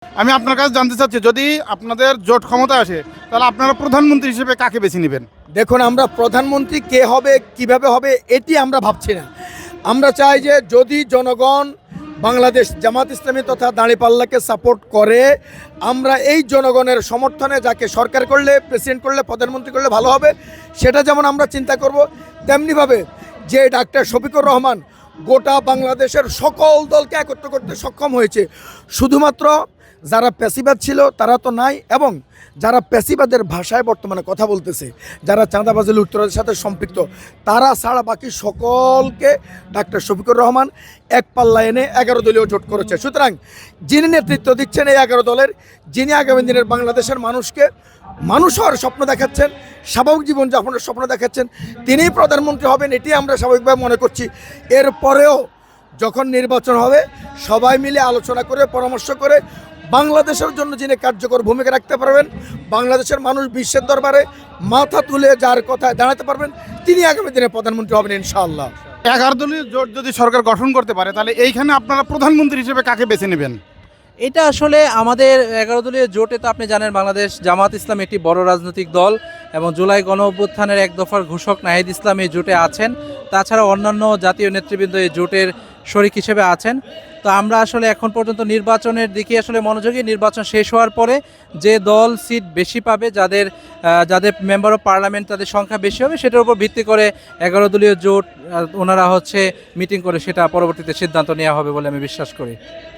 আমি আপনার কাছে জানতে চাচ্ছি, যদি আপনাদের জোট ক্ষমতায় আসে তাহলে আপনারা প্রধানমন্ত্রী হিসেবে কাকে বেছে নেবেন? দেখুন, আমরা প্রধানমন্ত্রী কে হবে কিভাবে হবে এটি আমরা ভাবছি না। আমরা চাই যে যদি জনগণ বাংলাদেশ জামাত ইসলামী তথা দাঁড়িপাল্লাকে সাপোর্ট করে, আমরা এই জনগণের সমর্থনে যাকে সরকার করলে, প্রেসিডেন্ট করলে, প্রধানমন্ত্রী করলে ভালো হবে সেটা যেমন আমরা চিন্তা করব, তেমনিভাবে যে ডাক্তার শফিকুর রহমান গোটা বাংলাদেশের সকল দলকে একত্র করতে সক্ষম হয়েছে, শুধুমাত্র যারা পেশিবাদ ছিল তারা তো নাই, এবং যারা পেশিবাদের ভাষায় বর্তমানে কথা বলতেছে, যারা চাঁদাবাজি লুটতরাজের সাথে সম্পৃক্ত, তারা ছাড়া বাকি সকলকে ডাক্তার শফিকুর রহমান এক পাল্লা এনে 11 দলীয় জোট করেছে। সুতরাং যিনি নেতৃত্ব দিচ্ছেন এই 11 দলের, যিনি আগামী দিনের বাংলাদেশের মানুষকে মানুষ হওয়ার স্বপ্ন দেখাচ্ছেন, স্বাভাবিক জীবনযাপনের স্বপ্ন দেখাচ্ছেন, তিনিই প্রধানমন্ত্রী হবেন, এটি আমরা স্বাভাবিকভাবে মনে করছি। এরপরেও যখন নির্বাচন হবে সবাই মিলে আলোচনা করে পরামর্শ করে বাংলাদেশের জন্য যিনি কার্যকর ভূমিকা রাখতে পারবেন, বাংলাদেশের মানুষ বিশ্বের দরবারে মাথা তুলে যার কথায় দাঁড়াতে পারবেন, তিনি আগামী দিনে প্রধানমন্ত্রী হবেন ইনশাআল্লাহ। 11 দলীয় জোট যদি সরকার গঠন করতে পারে তাহলে এইখানে আপনারা প্রধানমন্ত্রী হিসেবে কাকে বেছে নেবেন? এটা আসলে আমাদের 11 দলীয় জোটে তো আপনি জানেন বাংলাদেশ জামাত ইসলাম একটি বড় রাজনৈতিক দল, এবং জুলাই গণ অভ্যুত্থানের এক দফার ঘোষক নাহিদ ইসলাম এই জোটে আছেন। তাছাড়া অন্যান্য জাতীয় নেতৃবৃন্দ এই জোটের শরিক হিসেবে আছেন। তো আমরা আসলে এখন পর্যন্ত নির্বাচনের দিকে আসলে মনোযোগী। নির্বাচন শেষ হওয়ার পরে যে দল সিট বেশি পাবে, যাদের যাদের মেম্বার অফ পার্লামেন্ট তাদের সংখ্যা বেশি হবে, সেটার উপর ভিত্তি করে 11 দলীয় জোট ওনারা মিটিং করে সেটা পরবর্তীতে সিদ্ধান্ত নেওয়া হবে বলে আমি বিশ্বাস করি।